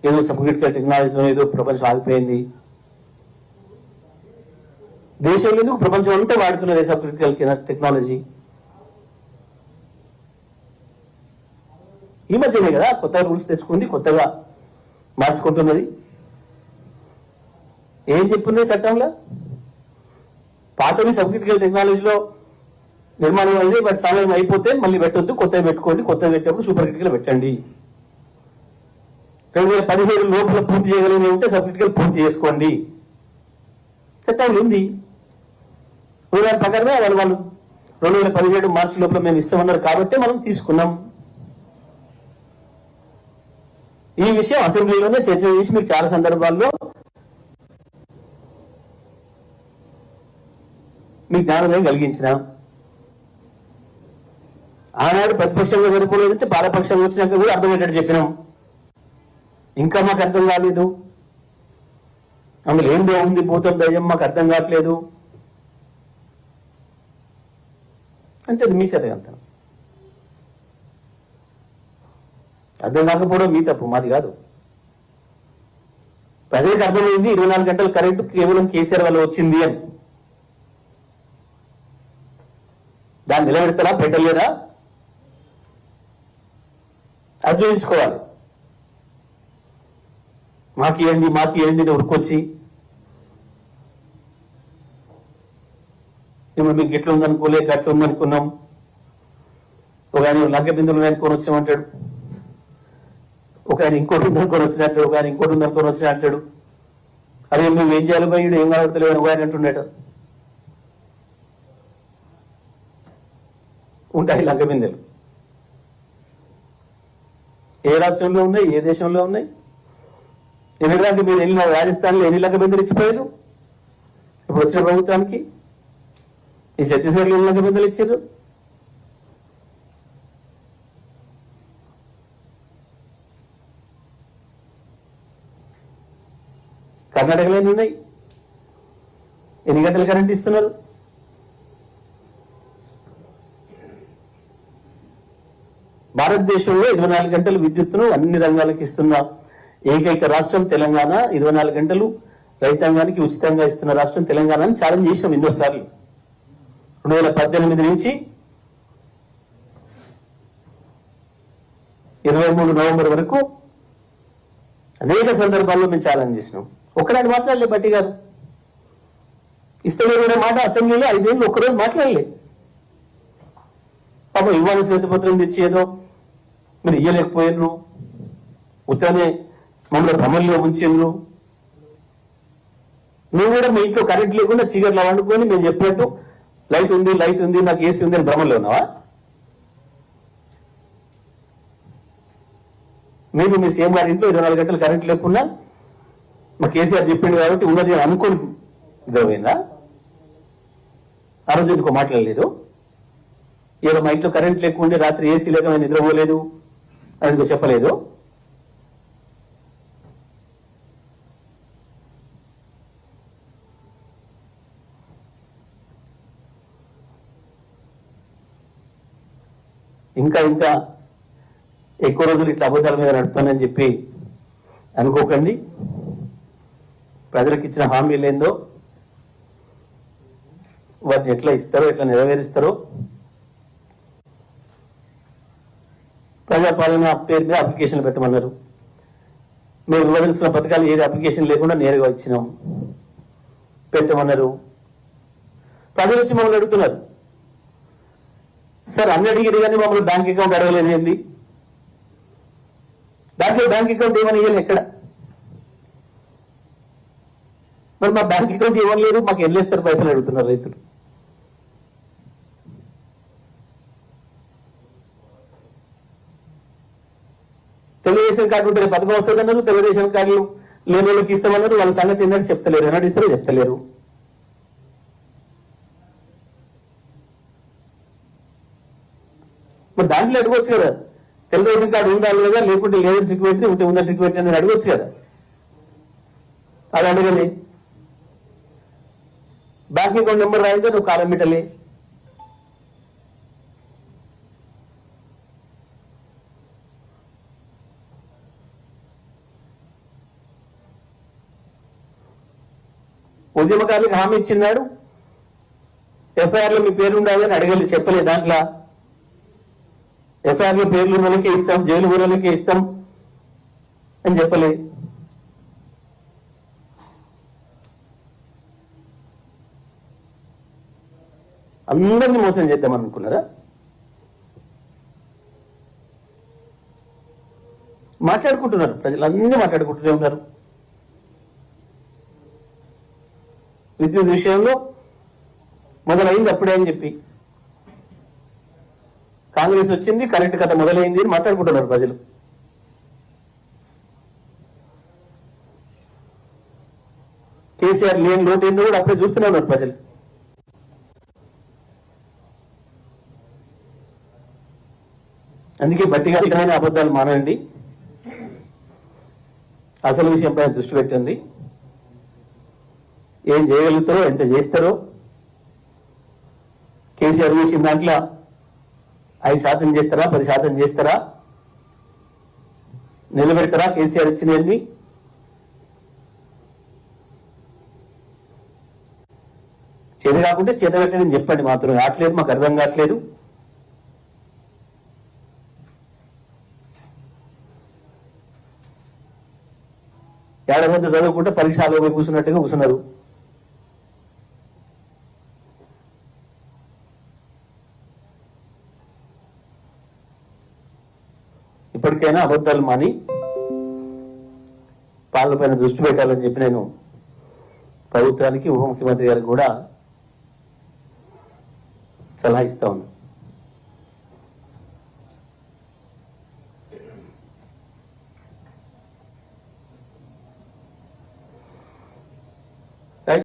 ఏదో sub critical టెక్నాలజీలో ఏదో ప్రపంచం ఆగిపోయింది. దేశంలో ఎందుకు ప్రపంచం అంతా వాడుతున్నది సబ్ క్రిటికల్ టెక్నాలజీ. ఈ మధ్యనే కదా కొత్తగా రూల్స్ తెచ్చుకుంది, కొత్తగా మార్చుకుంటున్నది. ఏం చెప్పున్నది చట్టంలో? పాతవి సబ్ క్రిటికల్ టెక్నాలజీలో నిర్మాణం అయింది, బట్ సమయం అయిపోతే మళ్ళీ పెట్టొద్దు, కొత్తవి పెట్టుకోండి, కొత్తవి పెట్టేప్పుడు సూపర్ క్రిటికల్ పెట్టండి. 2017 లోపల పూర్తి చేయగలిగిన ఉంటే సబ్ క్రిటికల్ పూర్తి చేసుకోండి. చట్టంలో ఉంది. దాని ప్రకారమే వాళ్ళు 2017 మార్చి లోపల మేము ఇస్తామన్నారు కాబట్టి మనం తీసుకున్నాం. ఈ విషయం అసెంబ్లీలోనే చర్చ చేసి మీకు చాలా సందర్భాల్లో మీకు జ్ఞానోదయం కలిగించిన. ఆనాడు ప్రతిపక్షంగా సరిపోలేదంటే పాలపక్షంగా వచ్చినాక కూడా అర్థమయ్యేటట్టు చెప్పినాం. ఇంకా మాకు అర్థం కాలేదు, అందులో ఏందో ఉంది భూతం దయ్యం మాకు అర్థం కావట్లేదు అంటే అది మీ చేతగంతనం. అర్థం కాకపోవడం మీ తప్పు, మాది కాదు. ప్రజలకు అర్థమైంది 24 గంటల కరెంటు కేవలం కేసీఆర్ వల్ల వచ్చింది అని. దాన్ని నిలబెడతారా, పెట్టలేరా అది చూపించుకోవాలి. మాకు ఏంటి ఉరుకొచ్చి ఇప్పుడు మీకు ఎట్లా ఉందనుకోలే, గట్ల ఉందనుకున్నాం. ఒక ఆయన లంక బిందులు అనుకొని వచ్చామంటాడు, ఒక ఆయన ఇంకోటి ఉందనుకొని వచ్చినట్టాడు, ఒక ఆయన ఇంకోటి ఉందనుకొని వచ్చినట్టాడు. అదే మేము ఏం చేయాలి పోయి ఏం కనబడతలేదు ఒక ఆయన అంటుండేట. ఉంటాయి లంక బిందెలు. ఏ రాష్ట్రంలో ఉన్నాయి, ఏ దేశంలో ఉన్నాయి? ఎన్నికడానికి మీరు వెళ్ళిన రాజస్థాన్లో ఎన్ని లంక బిందెలు ఇచ్చిపోయారు ఇప్పుడు వచ్చిన ప్రభుత్వానికి? ఈ ఛత్తీస్గఢ్లో ఎన్ని లంక బిందెలు ఇచ్చారు? కర్ణాటకలో ఎన్ని ఉన్నాయి? ఎన్ని గంటలు కరెంట్ ఇస్తున్నారు? భారతదేశంలో 24 గంటలు విద్యుత్తును అన్ని రంగాలకు ఇస్తున్న ఏకైక రాష్ట్రం తెలంగాణ. 24 గంటలు రైతాంగానికి ఉచితంగా ఇస్తున్న రాష్ట్రం తెలంగాణ అని ఛాలెంజ్ చేసాం ఎన్నోసార్లు. 2018 నుంచి 23 నవంబర్ వరకు అనేక సందర్భాల్లో మేము ఛాలెంజ్ చేసినాం. ఒక్కడాన్ని మాట్లాడలే బట్టి గారు. ఇస్తే మాట అసెంబ్లీలో 5 ఏళ్ళు ఒక్కరోజు మాట్లాడలే. పాపం ఇవాళ శ్వేతపత్రం తెచ్చి ఏదో మీరు ఇయ్యలేకపోయినరు, ఉత్తనే మమ్మల్ని భ్రమంలో ఉంచిండ్రు. నువ్వు కూడా మీ ఇంట్లో కరెంట్ లేకుండా చీకట్లో వండుకొని మేము చెప్పినట్టు లైట్ ఉంది నాకు ఏసీ ఉంది అని భ్రమంలో ఉన్నావా? మీరు మీ సీఎం గారి ఇంట్లో 24 గంటలు కరెంట్ లేకుండా మా కేసీఆర్ చెప్పిండు కాబట్టి ఉన్నది అని అనుకోని నిద్రపోయిందా? ఆ రోజు ఎందుకో మాట్లాడలేదు. ఏదో మా ఇంట్లో కరెంట్ లేకుండే రాత్రి ఏసీ లేక మేము నిద్రపోలేదు అది చెప్పలేదు. ఇంకా ఎక్కువ రోజులు ఇట్లా అబద్ధాల మీద నడుపుతానని చెప్పి అనుకోకండి. ప్రజలకు ఇచ్చిన హామీలు ఏందో వాటిని ఎట్లా ఇస్తారో, ఎట్లా నెరవేరుస్తారో, ప్రజాపాలన పేరు మీద అప్లికేషన్లు పెట్టమన్నారు. మేము ఇవ్వదలుచుకున్న పథకాలు ఏది అప్లికేషన్ లేకుండా నేరుగా ఇచ్చినాం, పెట్టమన్నారు. ప్రజలు వచ్చి మమ్మల్ని అడుగుతున్నారు, సార్ అన్ని అడిగిరు కానీ మమ్మల్ని బ్యాంక్ అకౌంట్ అడగలేదు ఏంది? దాంట్లో బ్యాంక్ అకౌంట్ ఏమని ఇవ్వాలి ఎక్కడ? మరి మా బ్యాంక్ అకౌంట్ ఇవ్వలేదు, మాకు ఎల్లేస్తారు పైసలు అడుగుతున్నారు రైతులు. తెలుగుదేశం కార్డు ఉంటే పథకం వస్తుందన్నారు, తెలుగుదేశం కార్డులు లేని వాళ్ళకి ఇస్తామన్నారు. వాళ్ళ సంగతి ఏంటంటే చెప్తలేరు, ఎన్నడూ ఇస్తారో చెప్తలేరు. మరి దాంట్లో అడగవచ్చు కదా, తెలుగుదేశం కార్డు ఉందా లేదా, లేకుంటే లేదని ట్రిక్ పెట్టి ఉంటే ఉందా ట్రిక్ పెట్టి అని అడగవచ్చు కదా. అది అడగలే. బ్యాంక్ అకౌంట్ నెంబర్ రాయితే నువ్వు కాలం పెట్టలే. ఉద్యమకారులకు హామీ ఇచ్చినాడు, ఎఫ్ఐఆర్లో మీ పేరు ఉండాలని అడగలి, చెప్పలేదు. దాంట్లో ఎఫ్ఐఆర్లో పేర్లు ఉన్న వాళ్ళకే ఇస్తాం, జైలు ఊరలకే ఇస్తాం అని చెప్పలే. అందరినీ మోసం చేద్దాం అనుకున్నారా? మాట్లాడుకుంటున్నారు, ప్రజలు అన్ని మాట్లాడుకుంటూనే ఉన్నారు. విద్యుత్ విషయంలో మొదలైంది అప్పుడే అని చెప్పి, కాంగ్రెస్ వచ్చింది కరెంటు కథ మొదలైంది అని మాట్లాడుకుంటున్నారు ప్రజలు. కేసీఆర్ లేని లోటు ఏందో కూడా అప్పుడే చూస్తూనే ఉన్నారు ప్రజలు. అందుకే బట్టిగా అబద్ధాలు మానండి, అసలు విషయంపై దృష్టి పెట్టండి. ఏం చేయగలుగుతారో, ఎంత చేస్తారో, కేసీఆర్ చేసిన దాంట్లో 5% చేస్తారా, 10% చేస్తారా, నిలబెడతారా కేసీఆర్ ఇచ్చినవన్నీ? చేత కాకుంటే చేత పెట్టలేదని చెప్పండి, మాత్రం ఆటలేదు, మాకు అర్థం కావట్లేదు. ఏడాదంతా చదువుకుంటే పరీక్షలో పోయి కూర్చున్నట్టుగా కూర్చున్నారు. ఇప్పటికైనా అబద్ధాలు మాని పాలనపైన దృష్టి పెట్టాలని చెప్పి నేను ప్రభుత్వానికి, ఉప ముఖ్యమంత్రి గారికి కూడా సలహా ఇస్తా ఉన్నాను.